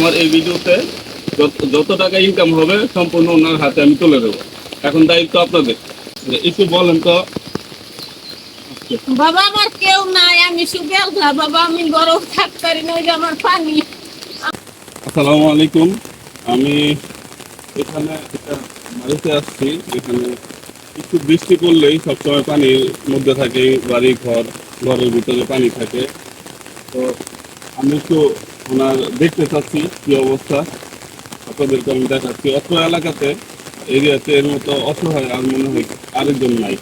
আমার এই ভিডিওতে যত টাকা ইনকাম হবে সম্পূর্ণ ওনার হাতে আমি তুলে দেবো। এখন দায়িত্ব আপনাদের, একটু বলেন তো। বাবা আমার কেউ নাই, আমি শুধু বাবা, আমি গরম থাকতে পারি না, ওই যে আমার পানি। আসসালামু আলাইকুম। আমি এখানে একটা বাড়িতে আসছি, এখানে একটু বৃষ্টি পড়লেই সবসময় পানির মধ্যে থাকে বাড়ি ঘর, ঘরের ভিতরে পানি থাকে। তো আমি একটু ওনার দেখতে চাচ্ছি কি অবস্থা, আপনাদেরকে আমি দেখাচ্ছি। অত্র এলাকাতে এরিয়াতে এর মতো অসহায় আর মনে হয় আরেকজন নাই।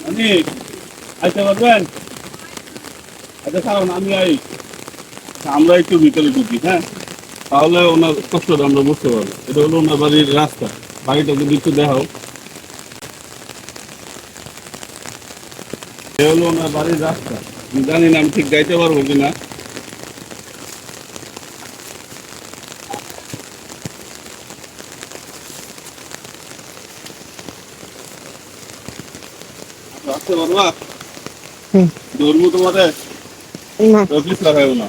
অনেক আইতে পারবেন? আচ্ছা কারণ আমি আমরা একটু ভিতরে ঢুকি, হ্যাঁ, তাহলে ওনার কষ্টটা আমরা বুঝতে পারবো। এটা হলো ওনার বাড়ির রাস্তা, বাড়িটা যদি একটু দেখাও। এ হলো ওনার বাড়ির রাস্তা। আমি জানি না আমি ঠিক যাইতে পারবো কিনা। আসতে পারবা? ধর্ম তোমাদের প্লিজ লাগাইও না।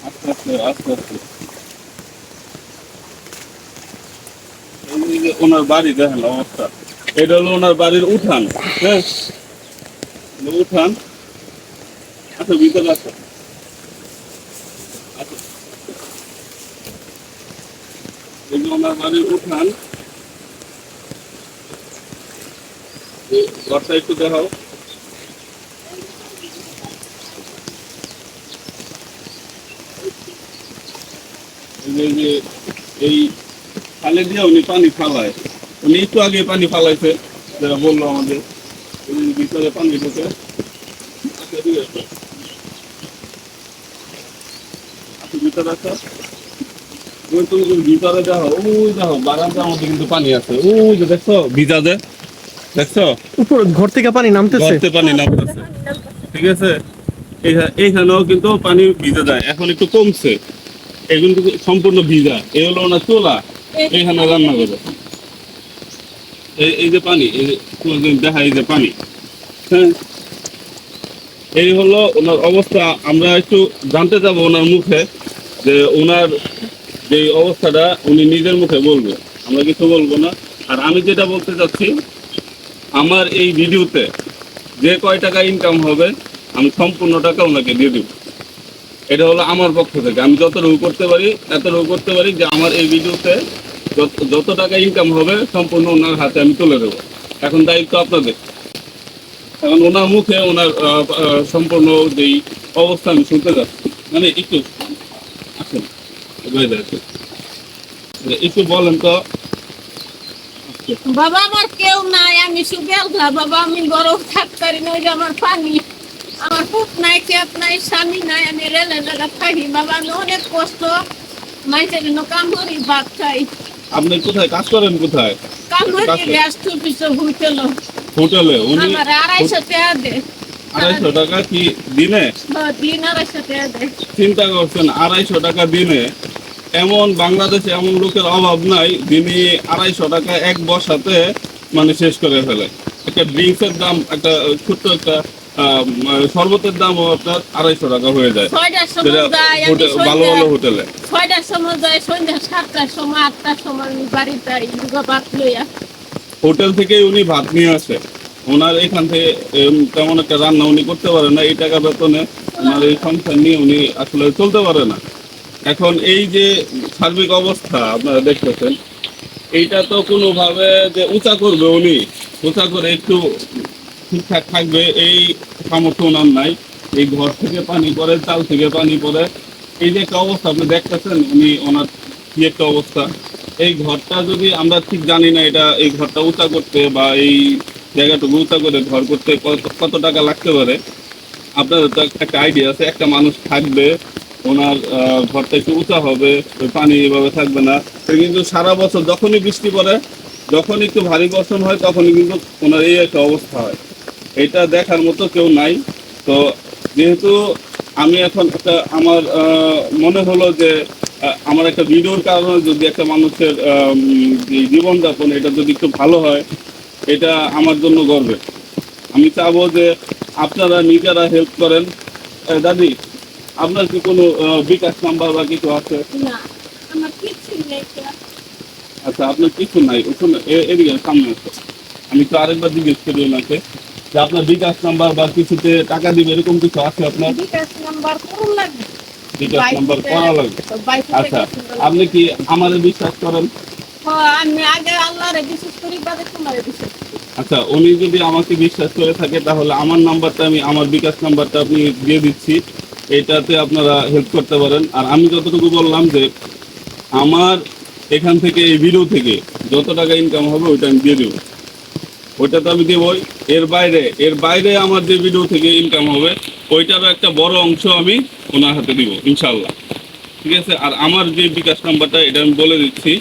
আস্তে আস্তে আস্তে আস্তে। এই যে ওনার বাড়ি দেখেন অবস্থা। এটা হলো ওনার বাড়ির উঠান, হ্যাঁ, উঠান। আচ্ছা ভিতরে আসো। আচ্ছা, এই যে ওনার বাড়ির উঠান, ঘরটা একটু দেখাও। যে এই খালে দিয়ে উনি পানি ফালায়, উনি একটু আগে পানি ফালাইছে, যারা বললো আমাদের ভিতরে পানি ঢুকে। আচ্ছা ঠিক আছে, আচ্ছা ভিতরে আসো। ওই তুমি যদি ভিতরে দেখো, ওই দেখো বারান্দার মধ্যে কিন্তু পানি আছে, ওই যে দেখছো ভিজা যে, দেখছো উপর ঘর থেকে পানি নামতেছে, গর্তে পানি নামতেছে, ঠিক আছে। এইখানেও কিন্তু পানি ভিজে যায়, এখন একটু কমছে, এগুলো কিন্তু সম্পূর্ণ ভিজা। এই হলো ওনার চোলা, এইখানে রান্না করে। এই যে পানি, এই যে দেখা, এই যে পানি, হ্যাঁ, এই হলো ওনার অবস্থা। আমরা একটু জানতে যাবো ওনার মুখে যে ওনার যে অবস্থাটা উনি নিজের মুখে বলবে, আমরা কিছু বলবো না। আর আমি যেটা বলতে চাচ্ছি, আমার এই ভিডিওতে যে কয় টাকা ইনকাম হবে আমি সম্পূর্ণ টাকা ওনাকে দিয়ে দিব। এটা হলো আমার পক্ষ থেকে, আমি যতটুকু করতে পারি এতটুকু করতে পারি, যে আমার এই ভিডিওতে যত টাকা ইনকাম হবে সম্পূর্ণ ওনার হাতে আমি তুলে দেবো। এখন দায়িত্ব আপনাদের। এখন ওনার মুখে ওনার সম্পূর্ণ যেই অবস্থা আমি শুনতে যাচ্ছি, মানে একটু আসেন একটু বলেন তো। বাবা আমার কেউ নাই, আমি শুধু বাবা, আমি গরম থাকতে পারি না, ওই যে আমার পানি। আমার পুত নাই, খেত নাই, স্বামী নাই, আমি রেলে রেলে থাকি। বাবা আমি অনেক কষ্ট, মাইসের কাম করি, ভাত খাই। আপনি কোথায় কাজ করেন? কোথায় কাম করি? Gas two piece hotel. হোটেলে। উনি আমার 250 টাকা দেয়। 250 টাকা কি দিনে? দিন 250 টাকা দেয়। চিন্তা করছেন, 250 টাকা দিনে? এমন বাংলাদেশে এমন লোকের অভাব নাই যিনি 250 টাকা এক বসাতে মানে শেষ করে ফেলে। একটা ড্রিঙ্কসের দাম, একটা ছোট্ট একটা শরবতের দামও আপনার 250 টাকা হয়ে যায়, ভালো ভালো হোটেলে। 6টার সময় যায়, সন্ধ্যা 7টার সময় 8টার সময় আমি বাড়ি যাই ভাত লইয়া। হোটেল থেকে উনি ভাত নিয়ে আসে। ওনার এখান থেকে তেমন একটা রান্না উনি করতে পারে না। এই টাকা বেতনে ওনার এই সংসার নিয়ে উনি আসলে চলতে পারে না। এখন এই যে সার্বিক অবস্থা আপনারা দেখতেছেন, এইটা তো কোনোভাবে যে উঁচা করবে উনি, উঁচা করে একটু ঠিকঠাক থাকবে এই সামর্থ্য ওনার নাই। এই ঘর থেকে পানি পড়ে, চাল থেকে পানি পড়ে, এই যে একটা অবস্থা আপনি দেখতেছেন, উনি ওনার কি একটা অবস্থা। এই ঘরটা যদি আমরা ঠিক জানি না, এটা এই ঘরটা উঁচা করতে বা এই জায়গাটুকু উঁচা করে ঘর করতে কত টাকা লাগতে পারে, আপনাদের তো একটা আইডিয়া আছে। একটা মানুষ থাকবে, ওনার ঘরটা একটু উঁচা হবে, পানি এভাবে থাকবে না। কিন্তু সারা বছর যখনই বৃষ্টি পড়ে, যখন একটু ভারী বর্ষণ হয়, তখনই কিন্তু ওনার এই একটা অবস্থা হয়। এটা দেখার মতো কেউ নাই। তো যেহেতু আমি এখন একটা আমার মনে হলো যে আমার একটা ভিডিওর কারণে যদি একটা মানুষের জীবনযাপন এটা যদি একটু ভালো হয়, এটা আমার জন্য গর্বের। আমি চাবো যে আপনারা নিজেরা হেল্প করেন, দাদি, আপনার কি কোনো বিকাশ নাম্বার বা কিছু আছে? না, আমার কিচ্ছু নেই তো। আচ্ছা, আপনার কিছু নাই, ওখানে এদিকে সামনে আছে। আমি তো আরেকবার জিজ্ঞেস করি ওনাকে যে আপনার বিকাশ নাম্বার বা কিছুতে টাকা দিবে এরকম কিছু আছে আপনার? বিকাশ নাম্বার কোন লাগবে? বিকাশ নাম্বার করা লাগবে। বাইশে আচ্ছা, থেকে আপনি কি আমাদের বিশ্বাস করেন? আমি আগে আল্লাহরে বিশ্বাস করি, বাদে তোমারে বিশ্বাস করি। আচ্ছা, উনি যদি আমাকে বিশ্বাস করে থাকে তাহলে আমার নাম্বারটা আমি, আমার বিকাশ নাম্বারটা আপনি দিয়ে দিচ্ছি, এটাতে আপনারা হেল্প করতে পারেন। আর আমি যতটুকু বললাম যে আমার এখান থেকে এই ভিডিও থেকে যত টাকা ইনকাম হবে ওইটা আমি দিয়ে দেবো, ওইটা তো আমি দেবই। এর বাইরে আমার যে ভিডিও থেকে ইনকাম হবে ওইটারও একটা বড় অংশ আমি ওনার হাতে দিব ইনশাল্লাহ। ঠিক আছে? আর আমার যে বিকাশ নাম্বারটা এটা আমি বলে দিচ্ছি,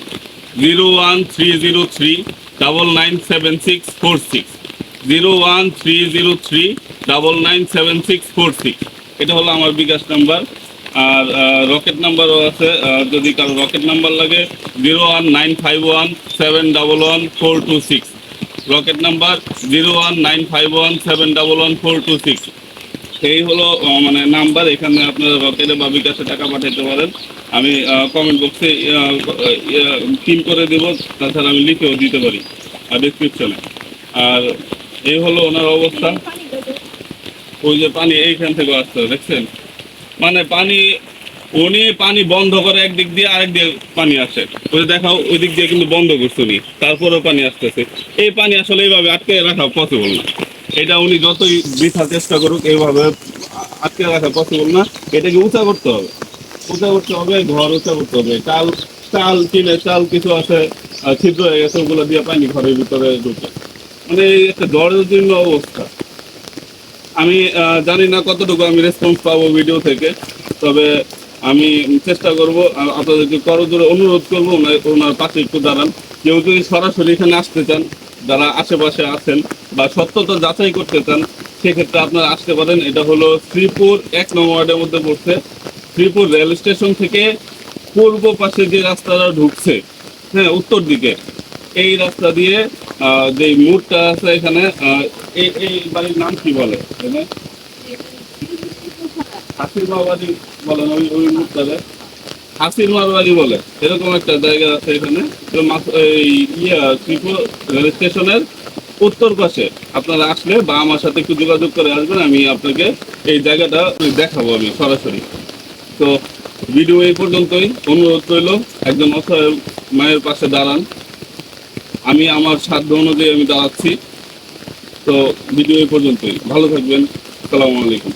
01303997646, 01303997646, এটা হলো আমার বিকাশ নাম্বার। আর রকেট নাম্বারও আছে, যদি কারো রকেট নাম্বার লাগে 01951711426, রকেট নাম্বার 01951711426। এই হলো মানে নাম্বার, এখানে আপনারা রকেটে বা বিকাশে টাকা পাঠাতে পারেন। আমি কমেন্ট বক্সে পিন করে দেবো, তাছাড়া আমি লিখেও দিতে পারি ডিসক্রিপশনে। আর এই হলো ওনার অবস্থা। পানি দেবে। ওই যে পানি এইখান থেকে আসছে দেখছেন, মানে পানি উনি পানি বন্ধ করে একদিক দিয়ে আরেক দিকে পানি আসে, ওই দেখাও ওই দিক দিয়ে কিন্তু বন্ধ করছে উনি, তারপরেও পানি আসতেছে। এই পানি আসলে এইভাবে আটকে রাখা পসিবল না, এটা উনি যতই বৃথা চেষ্টা করুক এইভাবে আটকে রাখা পসিবল না। এটাকে উঁচা করতে হবে, উঁচা করতে হবে, ঘর উঁচা করতে হবে। চাল চাল কিনে চাল কিছু আছে ছিদ্র হয়ে গেছে, ওগুলো দিয়ে পানি ঘরের ভিতরে ঢুকে, মানে এই একটা জরাজীর্ণ অবস্থা। আমি জানি না কতটুকু আমি রেসপন্স পাবো ভিডিও থেকে, তবে আমি চেষ্টা করব। আপনাদেরকে করজোরে অনুরোধ করবো ওনার পাশে একটু দাঁড়ান। কেউ যদি সরাসরি এখানে আসতে চান, যারা আশেপাশে আছেন বা সত্যতা যাচাই করতে চান, সেক্ষেত্রে আপনারা আসতে পারেন। এটা হলো শ্রীপুর 1 নং ওয়ার্ডের মধ্যে পড়ছে। শ্রীপুর রেল স্টেশন থেকে পূর্ব পাশে যে রাস্তাটা ঢুকছে, হ্যাঁ উত্তর দিকে, এই রাস্তা দিয়ে যে মোড়টা আছে এখানে, এই বাড়ির নাম কি বলে? হাসির মারবাড়ি বলে না, ওই মুখটাতে হাসির মারবাড়ি বলে, এরকম একটা জায়গা আছে এখানে। তো এই শ্রীপুর রেল স্টেশনের উত্তর পাশে আপনারা আসলে বা আমার সাথে একটু যোগাযোগ করে আসবেন, আমি আপনাকে এই জায়গাটা দেখাবো আমি সরাসরি। তো ভিডিও এই পর্যন্তই, অনুরোধ রইল একজন অসহায় মায়ের পাশে দাঁড়ান। আমি আমার সাধ্য অনুযায়ী আমি দাঁড়াচ্ছি। তো ভিডিও এই পর্যন্তই, ভালো থাকবেন, আসসালামু আলাইকুম।